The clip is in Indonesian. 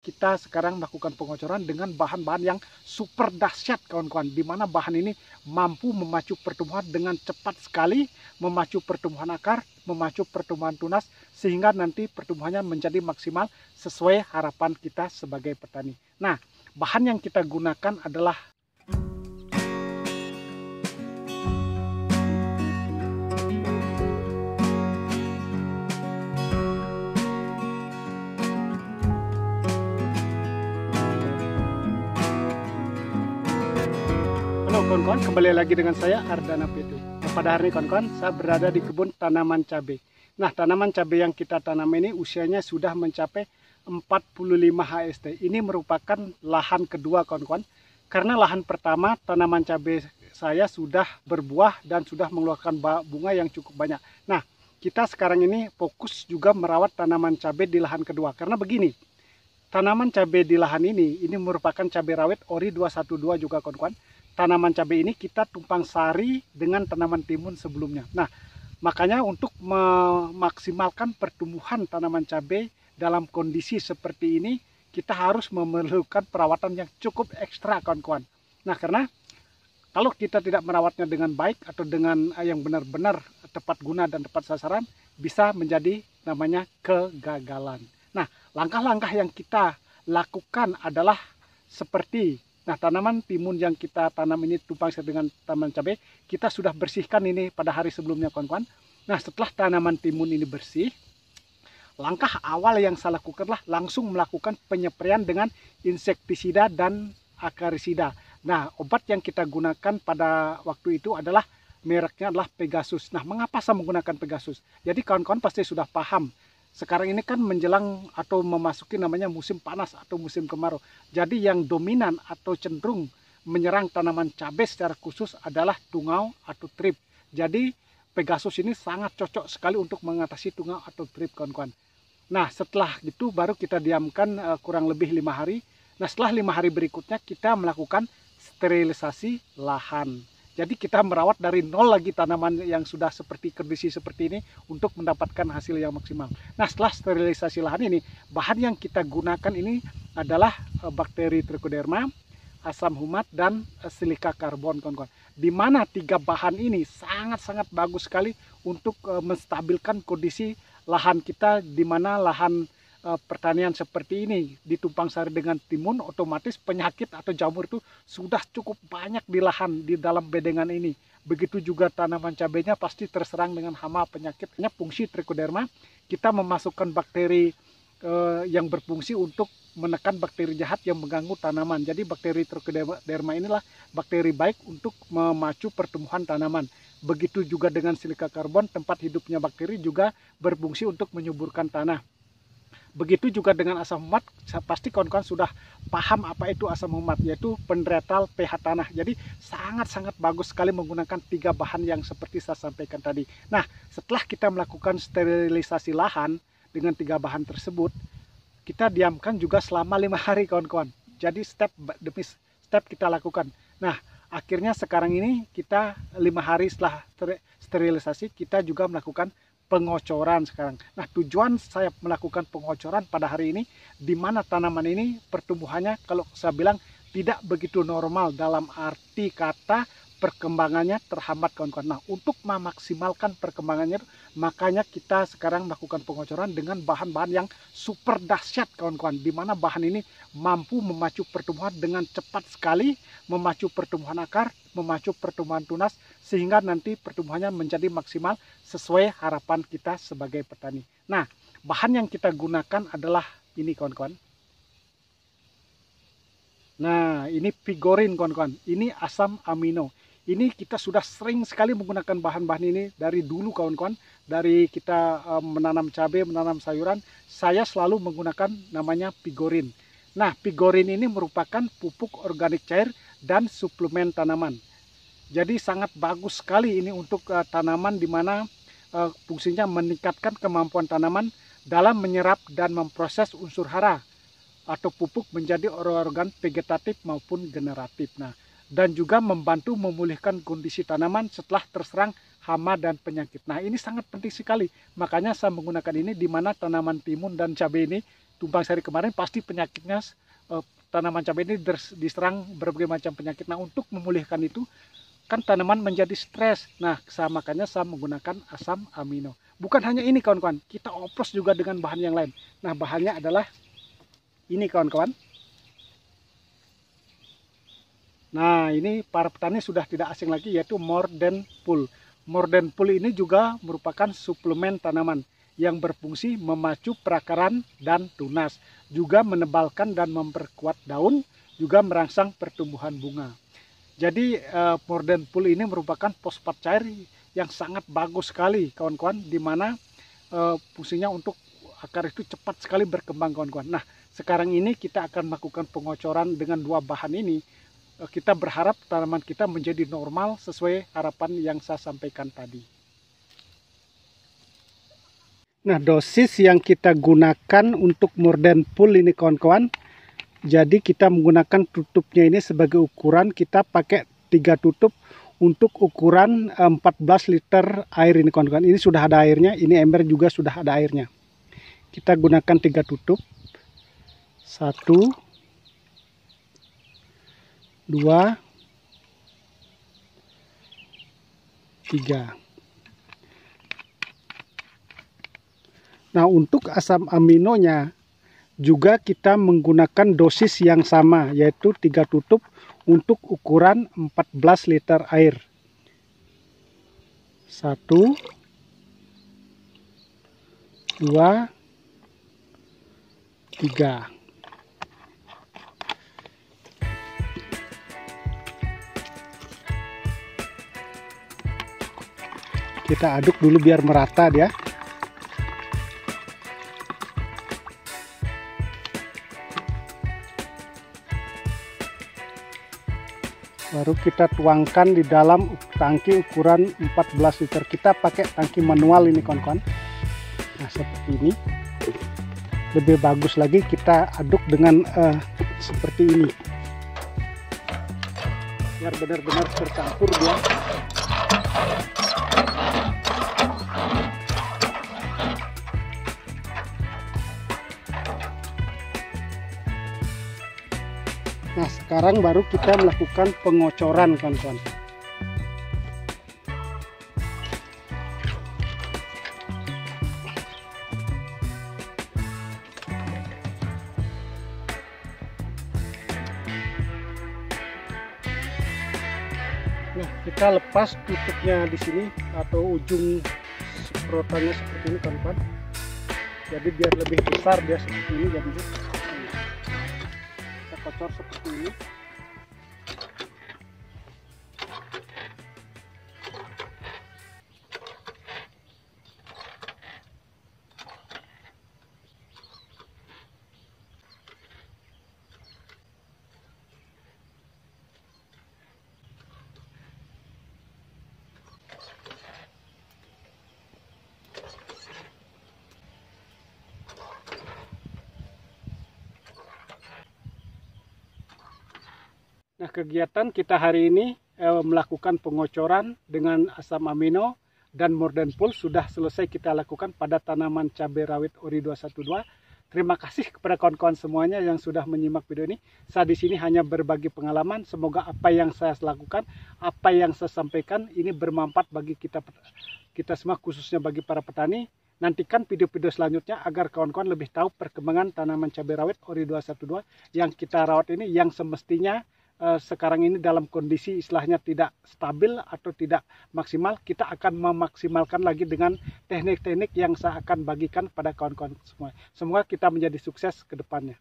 Kita sekarang melakukan pengocoran dengan bahan-bahan yang super dahsyat kawan-kawan, di mana bahan ini mampu memacu pertumbuhan dengan cepat sekali, memacu pertumbuhan akar, memacu pertumbuhan tunas, sehingga nanti pertumbuhannya menjadi maksimal sesuai harapan kita sebagai petani. Nah, bahan yang kita gunakan adalah Halo kawan-kawan, kembali lagi dengan saya Ardana PT. Pada hari ini kawan-kawan, saya berada di kebun tanaman cabai. Nah, tanaman cabai yang kita tanam ini usianya sudah mencapai 45 HST. Ini merupakan lahan kedua kawan-kawan. Karena lahan pertama tanaman cabai saya sudah berbuah dan sudah mengeluarkan bunga yang cukup banyak. Nah, kita sekarang ini fokus juga merawat tanaman cabai di lahan kedua. Karena begini, tanaman cabai di lahan ini merupakan cabai rawit ori 212 juga kawan-kawan. Tanaman cabai ini kita tumpang sari dengan tanaman timun sebelumnya. Nah, makanya untuk memaksimalkan pertumbuhan tanaman cabai dalam kondisi seperti ini, kita harus memerlukan perawatan yang cukup ekstra kawan-kawan. Nah, karena kalau kita tidak merawatnya dengan baik atau dengan yang benar-benar tepat guna dan tepat sasaran, bisa menjadi namanya kegagalan. Nah, langkah-langkah yang kita lakukan adalah seperti tanaman timun yang kita tanam ini tumpang sari dengan tanaman cabai, kita sudah bersihkan ini pada hari sebelumnya kawan-kawan. Nah, setelah tanaman timun ini bersih, langkah awal yang saya lakukanlah langsung melakukan penyepraian dengan insektisida dan akarisida. Nah, obat yang kita gunakan pada waktu itu adalah mereknya adalah Pegasus. Nah, mengapa saya menggunakan Pegasus? Jadi kawan-kawan pasti sudah paham. Sekarang ini kan menjelang atau memasuki namanya musim panas atau musim kemarau. Jadi yang dominan atau cenderung menyerang tanaman cabai secara khusus adalah tungau atau trip. Jadi Pegasus ini sangat cocok sekali untuk mengatasi tungau atau trip kawan-kawan. Nah, setelah itu baru kita diamkan kurang lebih 5 hari. Nah, setelah 5 hari berikutnya kita melakukan sterilisasi lahan. Jadi kita merawat dari nol lagi tanaman yang sudah seperti kondisi seperti ini untuk mendapatkan hasil yang maksimal. Nah, setelah sterilisasi lahan ini, bahan yang kita gunakan ini adalah bakteri Trichoderma, asam humat, dan silika karbon, kawan-kawan. Di mana 3 bahan ini sangat-sangat bagus sekali untuk menstabilkan kondisi lahan kita, di mana lahan pertanian seperti ini ditumpang sari dengan timun, otomatis penyakit atau jamur itu sudah cukup banyak di lahan di dalam bedengan ini. Begitu juga tanaman cabainya pasti terserang dengan hama penyakitnya. Fungsi Trichoderma, kita memasukkan bakteri yang berfungsi untuk menekan bakteri jahat yang mengganggu tanaman. Jadi bakteri Trichoderma inilah bakteri baik untuk memacu pertumbuhan tanaman. Begitu juga dengan silika karbon, tempat hidupnya bakteri juga berfungsi untuk menyuburkan tanah. Begitu juga dengan asam humat, pasti kawan-kawan sudah paham apa itu asam humat, yaitu penderetal pH tanah. Jadi sangat-sangat bagus sekali menggunakan 3 bahan yang seperti saya sampaikan tadi. Nah, setelah kita melakukan sterilisasi lahan dengan 3 bahan tersebut, kita diamkan juga selama 5 hari kawan-kawan. Jadi step demi step kita lakukan. Nah, akhirnya sekarang ini kita 5 hari setelah sterilisasi, kita juga melakukan pengocoran sekarang. Nah, tujuan saya melakukan pengocoran pada hari ini, di mana tanaman ini pertumbuhannya kalau saya bilang tidak begitu normal, dalam arti kata perkembangannya terhambat kawan-kawan. Nah, untuk memaksimalkan perkembangannya, makanya kita sekarang melakukan pengocoran dengan bahan-bahan yang super dahsyat kawan-kawan, di mana bahan ini mampu memacu pertumbuhan dengan cepat sekali, memacu pertumbuhan akar, memacu pertumbuhan tunas, sehingga nanti pertumbuhannya menjadi maksimal sesuai harapan kita sebagai petani. Nah, bahan yang kita gunakan adalah ini kawan-kawan. Nah, ini Vigorin kawan-kawan. Ini asam amino. Ini kita sudah sering sekali menggunakan bahan-bahan ini dari dulu kawan-kawan. Dari kita menanam cabai, menanam sayuran, saya selalu menggunakan namanya Vigorin. Nah, Vigorin ini merupakan pupuk organik cair dan suplemen tanaman. Jadi sangat bagus sekali ini untuk tanaman, di mana fungsinya meningkatkan kemampuan tanaman dalam menyerap dan memproses unsur hara atau pupuk menjadi organ vegetatif maupun generatif. Nah, dan juga membantu memulihkan kondisi tanaman setelah terserang hama dan penyakit. Nah, ini sangat penting sekali. Makanya saya menggunakan ini, di mana tanaman timun dan cabai ini tumbang sari kemarin, pasti penyakitnya tanaman cabai ini diserang berbagai macam penyakit. Nah, untuk memulihkan itu kan tanaman menjadi stres. Nah, makanya saya menggunakan asam amino. Bukan hanya ini kawan-kawan, kita oplos juga dengan bahan yang lain. Nah, bahannya adalah ini kawan-kawan. Nah, ini para petani sudah tidak asing lagi, yaitu Mordenpul. Mordenpul ini juga merupakan suplemen tanaman yang berfungsi memacu perakaran dan tunas, juga menebalkan dan memperkuat daun, juga merangsang pertumbuhan bunga. Jadi Mordenpul ini merupakan fosfat cair yang sangat bagus sekali kawan-kawan, di mana fungsinya untuk akar itu cepat sekali berkembang kawan-kawan. Nah, sekarang ini kita akan melakukan pengocoran dengan dua bahan ini. Kita berharap tanaman kita menjadi normal sesuai harapan yang saya sampaikan tadi. Nah, dosis yang kita gunakan untuk Mordenpul ini kawan-kawan, jadi kita menggunakan tutupnya ini sebagai ukuran, kita pakai 3 tutup untuk ukuran 14 liter air ini kawan-kawan. Ini sudah ada airnya, ini ember juga sudah ada airnya. Kita gunakan 3 tutup. 1, 2, 3. Nah, untuk asam aminonya juga kita menggunakan dosis yang sama, yaitu 3 tutup untuk ukuran 14 liter air. 1, 2, 3. Kita aduk dulu biar merata dia. Baru kita tuangkan di dalam tangki ukuran 14 liter. Kita pakai tangki manual ini kawan-kawan. Nah, seperti ini. Lebih bagus lagi kita aduk dengan seperti ini. Biar benar-benar tercampur dia. Nah, sekarang baru kita melakukan pengocoran kawan-kawan. Nah, kita lepas tutupnya di sini atau ujung semprotannya seperti ini kawan-kawan. Jadi biar lebih besar dia seperti ini jadinya. Kita kocor seperti ini. Nah, kegiatan kita hari ini melakukan pengocoran dengan asam amino dan Mordenpul sudah selesai kita lakukan pada tanaman cabai rawit Ori 212. Terima kasih kepada kawan-kawan semuanya yang sudah menyimak video ini. Saya di sini hanya berbagi pengalaman. Semoga apa yang saya lakukan, apa yang saya sampaikan ini bermanfaat bagi kita semua, khususnya bagi para petani. Nantikan video-video selanjutnya agar kawan-kawan lebih tahu perkembangan tanaman cabai rawit Ori 212 yang kita rawat ini, yang semestinya sekarang ini dalam kondisi istilahnya tidak stabil atau tidak maksimal. Kita akan memaksimalkan lagi dengan teknik-teknik yang saya akan bagikan pada kawan-kawan semua. Semoga kita menjadi sukses ke depannya.